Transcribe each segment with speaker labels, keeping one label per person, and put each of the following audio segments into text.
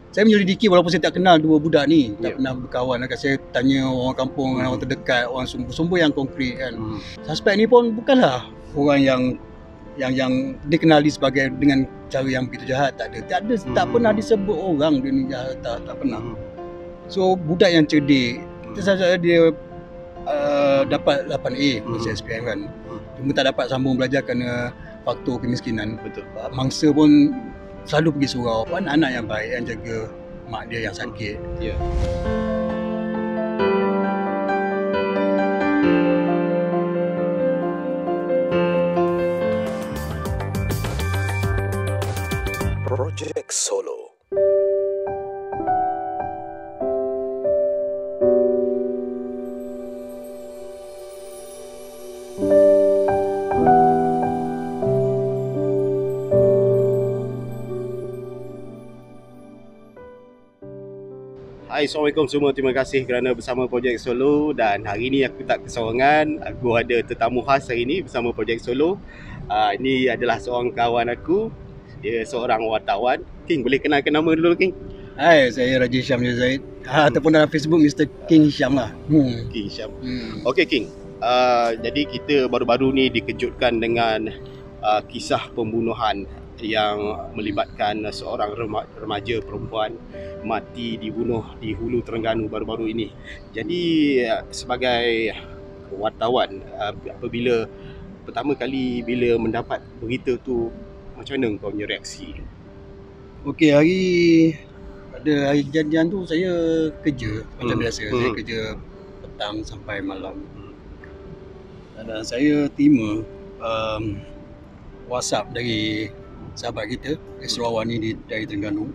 Speaker 1: saya menyelidiki walaupun saya tak kenal dua budak ni, tak pernah berkawan. Saya tanya orang kampung, orang terdekat, orang sumber-sumber yang konkret kan. Suspek ni pun bukanlah orang yang dikenali sebagai dengan cara yang begitu jahat. Tak pernah disebut orang dia ni jahat, tak pernah. So budak yang cerdik, kita saja dia dapat 8A masa SPM kan. Cuma tak dapat sambung belajar kerana faktor kemiskinan.
Speaker 2: Betul.
Speaker 1: Mangsa pun selalu pergi surau. Anak-anak yang baik yang jaga mak dia yang sakit.
Speaker 2: Ya.
Speaker 3: Project Solo.
Speaker 2: Hai, Assalamualaikum semua. Terima kasih kerana bersama Project Solo. Dan hari ini aku tak keseorangan. Aku ada tetamu khas hari ini bersama Project Solo. Ini adalah seorang kawan aku. Dia seorang wartawan. King, boleh kenalkan nama dulu, King?
Speaker 1: Hai, saya Raja Hisham Zaid. Ataupun dalam Facebook Mr. King Hisham lah.
Speaker 2: King Hisham. Okey, King. Jadi kita baru-baru ni dikejutkan dengan kisah pembunuhan yang melibatkan seorang remaja perempuan mati dibunuh di Hulu Terengganu baru-baru ini. Jadi sebagai wartawan, apabila pertama kali bila mendapat berita tu, macam mana kau punya reaksi?
Speaker 1: Okey, pada hari kejadian tu saya kerja macam biasa. Saya kerja petang sampai malam. Dan saya terima WhatsApp dari sahabat kita, Esrawan ni dari Terengganu,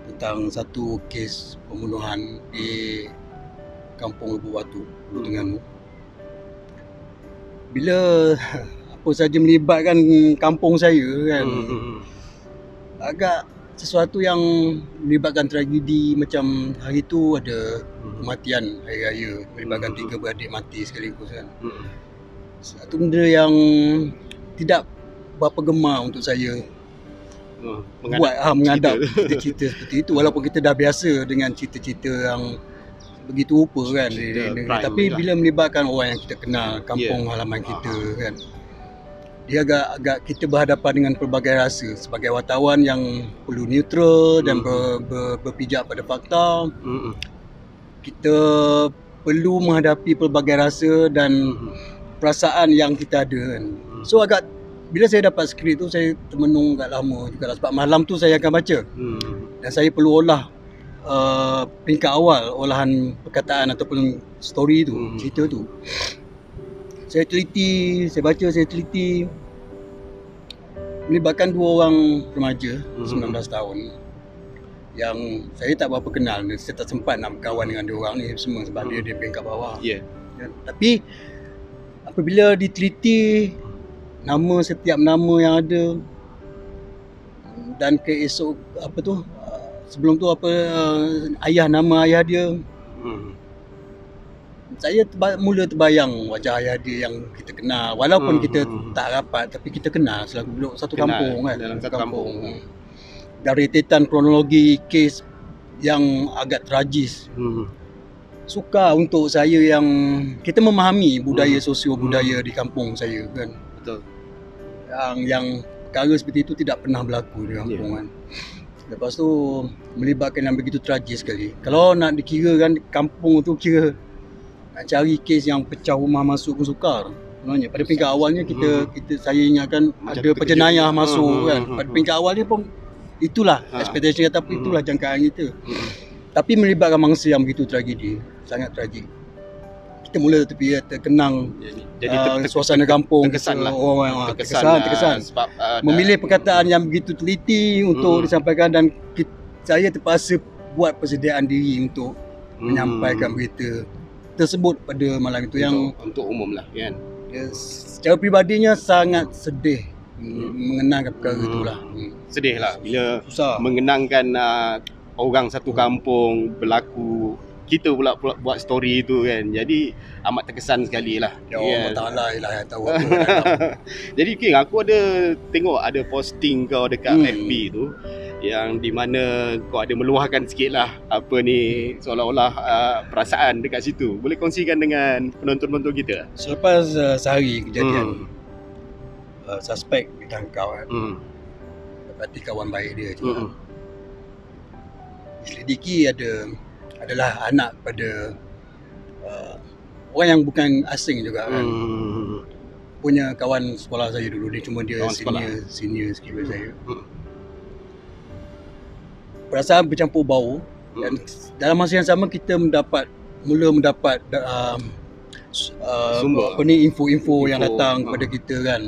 Speaker 1: tentang satu kes pembunuhan di Kampung Lubuk Batu, Terengganu. Bila apa saja melibatkan kampung saya kan, agak sesuatu yang melibatkan tragedi. Macam hari tu ada kematian hari raya, melibatkan 3 beradik mati sekaligus kan. Satu benda yang tidak berapa gemar untuk saya menghadap cerita-cerita seperti itu, walaupun kita dah biasa dengan cerita-cerita yang begitu rupa kan. Tapi bila melibatkan orang yang kita kenal, kampung halaman kita kan, dia agak kita berhadapan dengan pelbagai rasa. Sebagai wartawan yang perlu neutral dan berpijak pada fakta, kita perlu menghadapi pelbagai rasa dan perasaan yang kita ada kan. So bila saya dapat skrip tu, saya termenung agak lama juga lah, sebab malam tu saya akan baca. Dan saya perlu olah peringkat awal, olahan perkataan ataupun story tu, cerita tu. Saya teliti, saya baca, saya teliti. Melibatkan 2 orang remaja 19 tahun yang saya tak berapa kenal. Saya tak sempat nak berkawan dengan 2 orang ni semua sebab dia peringkat bawah. Tapi apabila diteliti setiap nama yang ada, dan keesok sebelum tu nama ayah dia, saya mula terbayang wajah ayah dia yang kita kenal, walaupun kita tak rapat, tapi kita kenal selaku duduk satu kampung kan,
Speaker 2: dalam satu kampung.
Speaker 1: Dari rentetan kronologi kes yang agak tragis, sukar untuk saya yang kita memahami budaya sosio budaya di kampung saya kan.
Speaker 2: Betul.
Speaker 1: Yang perkara seperti itu tidak pernah berlaku di kampung kan. Lepas tu melibatkan yang begitu tragis sekali. Kalau nak dikirakan kampung tu, kira nak cari kes yang pecah rumah masuk pun sukar. Sebenarnya pada peringkat awalnya saya ingatkan macam ada penjenayah masuk kan. Pada peringkat awalnya pun itulah expectation kita, itulah jangkaan kita. Tapi melibatkan mangsa yang begitu tragedi, sangat tragik. Kita mula terkenang suasana kampung,
Speaker 2: terkesan lah.
Speaker 1: Terkesan. Sebab memilih perkataan yang begitu teliti untuk disampaikan, dan saya terpaksa buat persediaan diri untuk menyampaikan berita tersebut pada malam itu yang
Speaker 2: untuk umum lah kan.
Speaker 1: Secara peribadinya sangat sedih mengenangkan perkara itulah.
Speaker 2: Sedih lah bila mengenangkan orang satu kampung berlaku, kita pula buat story itu kan. Jadi amat terkesan sekali lah.
Speaker 1: Ya Allah Ta'ala lah yang tahu.
Speaker 2: Jadi King, aku ada tengok ada posting kau dekat FB tu yang di mana kau ada meluahkan sikit lah apa ni seolah-olah perasaan dekat situ. Boleh kongsikan dengan penonton-penonton kita?
Speaker 1: Selepas sehari kejadian, suspek ditangkap kan. Berarti kawan baik dia juga. Diselidiki adalah anak pada orang yang bukan asing juga kan. Punya kawan sekolah saya dulu, dia cuma dia senior sikit daripada saya. Perasaan bercampur bau, dan dalam masa yang sama kita mula mendapat info-info yang datang kepada kita kan.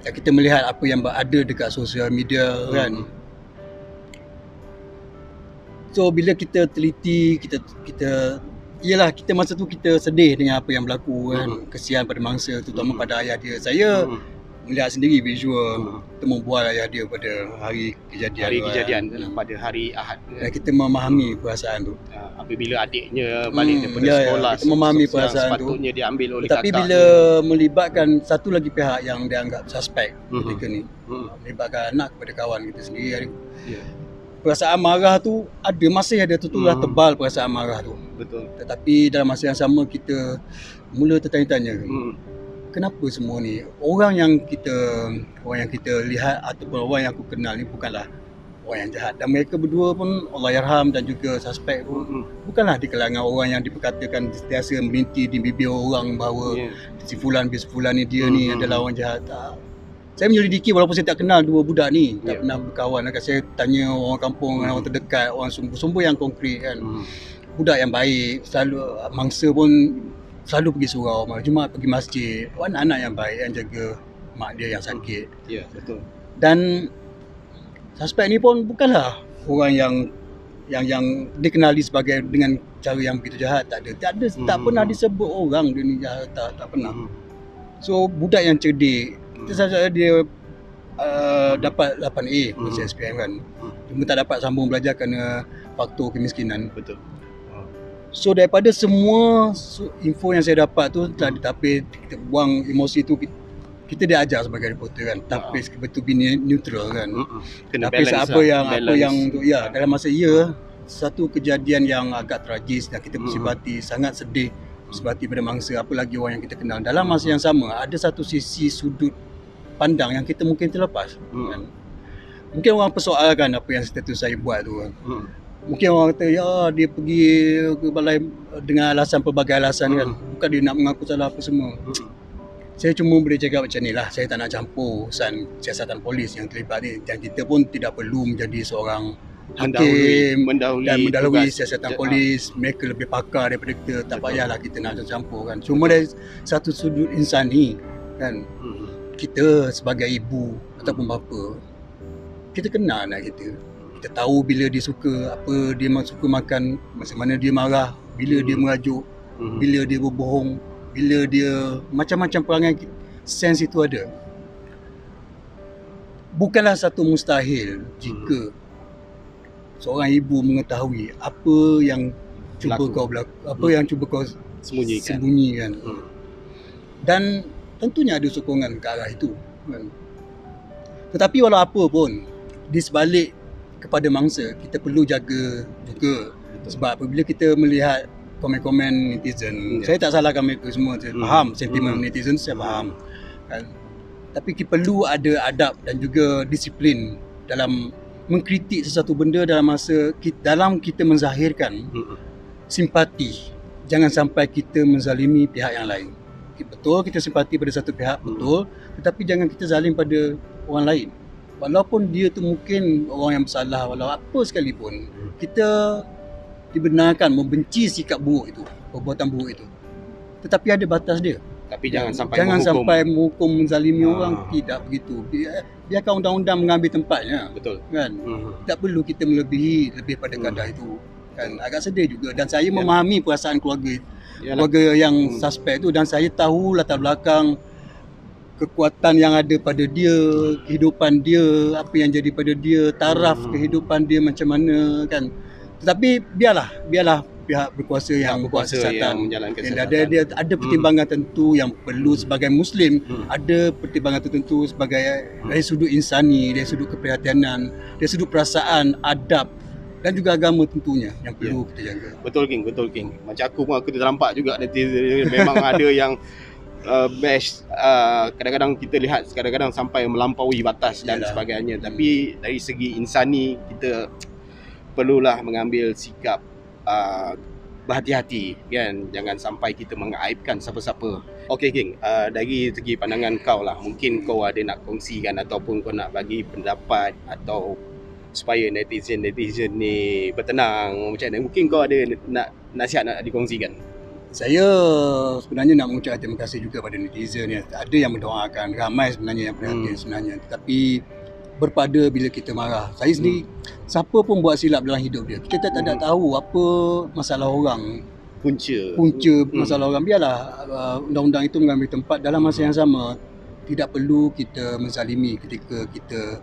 Speaker 1: Dan kita melihat apa yang ada dekat sosial media kan. So bila kita teliti, kita masa tu kita sedih dengan apa yang berlaku kan. Kesian pada mangsa, terutama pada ayah dia. Saya melihat sendiri visual temu bual ayah dia pada hari kejadian
Speaker 2: pada hari Ahad.
Speaker 1: Dan kita memahami perasaan tu.
Speaker 2: Apabila adiknya balik daripada sekolah,
Speaker 1: kita memahami perasaan tu.
Speaker 2: Sepatutnya diambil oleh
Speaker 1: tapi
Speaker 2: kakak.
Speaker 1: Bila melibatkan satu lagi pihak yang dianggap suspek ketika ni, melibatkan anak kepada kawan kita sendiri, perasaan marah tu masih ada, tutulah tebal perasaan marah tu.
Speaker 2: Betul.
Speaker 1: Tetapi dalam masa yang sama kita mula tertanya-tanya, kenapa semua ni orang yang kita lihat ataupun orang yang aku kenal ni bukanlah orang yang jahat, dan mereka berdua pun Allahyarham dan juga suspek pun bukanlah di kalangan orang yang diperkatakan sentiasa melintir di bibir orang bahawa si fulan ni dia ni adalah orang jahat. Saya menyelidiki walaupun saya tak kenal dua budak ni, tak pernah berkawan. Saya tanya orang kampung, orang terdekat, orang sumber-sumber yang konkret kan. Budak yang baik, selalu mangsa pun selalu pergi surau, Jumaat pergi masjid. Anak-anak yang baik yang jaga mak dia yang sakit.
Speaker 2: Ya, betul.
Speaker 1: Dan suspek ni pun bukanlah orang yang dikenali sebagai dengan cara yang begitu jahat. Tak pernah disebut orang dia ni jahat, tak pernah. So budak yang cerdik, saja dia dapat 8A kursi SPM kan. Cuma tak dapat sambung belajar kerana faktor kemiskinan.
Speaker 2: Betul.
Speaker 1: So daripada semua info yang saya dapat tu, tapi kita buang emosi tu, kita diajar sebagai reporter kan, tapi betul bini neutral kan.
Speaker 2: Kena
Speaker 1: tapi
Speaker 2: balance
Speaker 1: apa yang dalam masa satu kejadian yang agak tragis dan kita bersibati, sangat sedih, bersibati pada mangsa, apalagi orang yang kita kenal. Dalam masa yang sama ada satu sisi sudut pandang yang kita mungkin terlepas kan. Mungkin orang persoalkan apa yang status saya buat tu kan. Mungkin orang kata dia pergi ke balai dengan pelbagai alasan kan. Bukan dia nak mengaku salah apa semua. Saya cuma boleh cakap macam ni lah. Saya tak nak campur urusan siasatan polis yang terlibat ni. Dan kita pun tidak perlu menjadi seorang hakim dan mendahului siasatan polis. Mereka lebih pakar daripada kita. Tak payahlah kita nak campur kan. Cuma dari satu sudut insani kan, kita sebagai ibu ataupun bapa, kita kenal anak kita. Kita tahu bila dia suka, apa dia suka makan, masa mana dia marah, bila dia merajuk, bila dia berbohong, bila dia macam-macam perangai sense itu ada. Bukanlah satu mustahil jika seorang ibu mengetahui apa yang cuba kau sembunyikan. Dan tentunya ada sokongan ke arah itu kan. Tetapi walau apa pun, di sebalik kepada mangsa, kita perlu jaga juga. Sebab apabila kita melihat komen-komen netizen, saya tak salahkan mereka semua, saya faham sentimen netizen, saya faham kan. Tapi kita perlu ada adab dan juga disiplin dalam mengkritik sesuatu benda dalam kita menzahirkan simpati. Jangan sampai kita menzalimi pihak yang lain. Betul kita simpati pada satu pihak, betul, tetapi jangan kita zalim pada orang lain. Walaupun dia tu mungkin orang yang bersalah, walau apa sekalipun, kita dibenarkan membenci sikap buruk itu, perbuatan buruk itu. Tetapi ada batas dia.
Speaker 2: Tapi jangan sampai
Speaker 1: menghukum, menzalimi orang, tidak begitu. Biarkan undang-undang mengambil tempatnya.
Speaker 2: Betul.
Speaker 1: Kan? Tak perlu kita melebihi lebih pada kadar itu. Kan? Agak sedih juga, dan saya memahami perasaan keluarga yang suspek itu, dan saya tahu latar belakang kekuatan yang ada pada dia, kehidupan dia, apa yang jadi pada dia, taraf kehidupan dia macam mana kan. Tetapi biarlah pihak berkuasa yang buat siasatan.
Speaker 2: Menjalankan
Speaker 1: Dan
Speaker 2: siasatan.
Speaker 1: dia ada pertimbangan tertentu yang perlu sebagai Muslim, ada pertimbangan tertentu sebagai dari sudut insani, dari sudut keprihatinan, dari sudut perasaan, adab dan juga agama tentunya yang perlu kita jaga.
Speaker 2: Betul King. Macam aku pun aku ternampak juga netizen memang ada yang bash, kadang-kadang kita lihat kadang-kadang sampai melampaui batas dan sebagainya. Tapi dari segi insani kita perlulah mengambil sikap berhati-hati kan, jangan sampai kita mengaibkan siapa-siapa. Okey King, dari segi pandangan kau lah, mungkin kau ada nak kongsikan ataupun kau nak bagi pendapat atau supaya netizen ni bertenang macam mana, mungkin kau ada nak nasihat nak dikongsikan?
Speaker 1: Saya sebenarnya nak mengucapkan terima kasih juga pada netizen ya. Ada yang mendoakan, ramai sebenarnya yang perhatian sebenarnya. Tetapi berpada bila kita marah. Saya sendiri, siapa pun buat silap dalam hidup dia. Kita tak tahu apa masalah orang. Punca masalah orang. Biarlah undang-undang itu mengambil tempat. Dalam masa yang sama, tidak perlu kita menzalimi ketika kita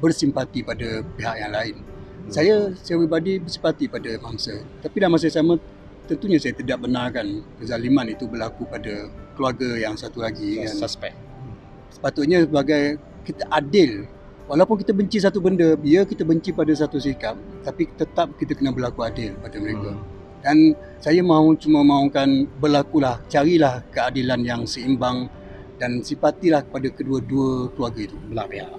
Speaker 1: bersimpati pada pihak yang lain. Saya pribadi bersimpati pada bangsa. Tapi dalam masa yang sama, tentunya saya tidak benarkan kezaliman itu berlaku pada keluarga yang satu lagi kan.
Speaker 2: Suspek. Sepatutnya
Speaker 1: sebagai kita adil. Walaupun kita benci satu benda, ya kita benci pada satu sikap, tapi tetap kita kena berlaku adil pada mereka. Dan saya cuma mahukan berlakulah, carilah keadilan yang seimbang dan simpatilah kepada kedua-dua keluarga itu.
Speaker 2: Belah pihak.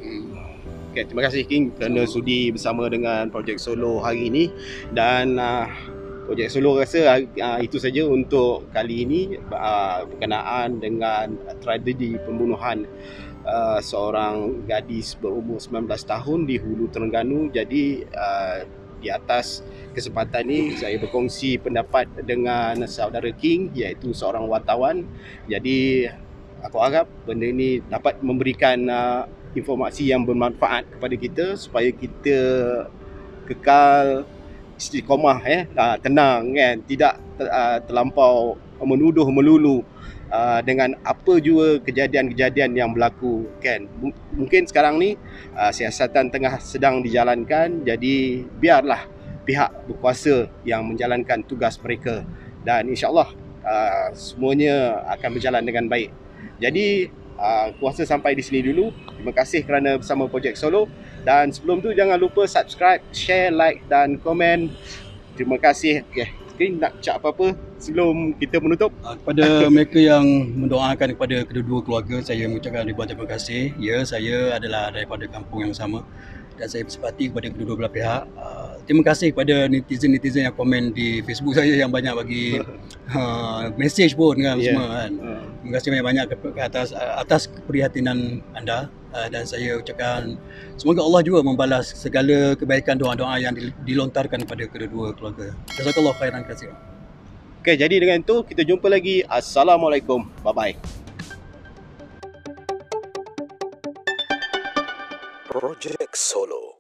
Speaker 2: Okay, terima kasih King kerana sudi bersama dengan Projek Solo hari ini. Dan Projek Solo rasa itu saja untuk kali ini berkenaan dengan tragedi pembunuhan seorang gadis berumur 19 tahun di Hulu Terengganu. Jadi di atas kesempatan ini saya berkongsi pendapat dengan saudara King, iaitu seorang wartawan. Jadi aku harap benda ini dapat memberikan informasi yang bermanfaat kepada kita supaya kita kekal istiqamah, tenang kan, tidak terlampau menuduh melulu dengan apa jua kejadian-kejadian yang berlaku kan. Mungkin sekarang ni siasatan tengah sedang dijalankan, jadi biarlah pihak berkuasa yang menjalankan tugas mereka dan insya-Allah semuanya akan berjalan dengan baik. Jadi kuasa sampai di sini dulu. Terima kasih kerana bersama Projek Solo, dan sebelum tu jangan lupa subscribe, share, like dan komen. Terima kasih. King nak cakap apa-apa sebelum kita menutup?
Speaker 1: Kepada mereka yang mendoakan kepada kedua-dua keluarga, saya mengucapkan ribuan terima kasih. Ya, saya adalah daripada kampung yang sama dan saya bersimpati kepada kedua-dua belah pihak. Terima kasih kepada netizen-netizen yang komen di Facebook saya yang banyak bagi mesej pun kan, semua kan. Terima kasih banyak-banyak atas keprihatinan anda, dan saya ucapkan semoga Allah juga membalas segala kebaikan doa-doa yang dilontarkan kepada kedua-dua keluarga. Jazakallahu khairan katsiran.
Speaker 2: Okey, jadi dengan itu kita jumpa lagi. Assalamualaikum. Bye-bye.
Speaker 3: Projek Solo.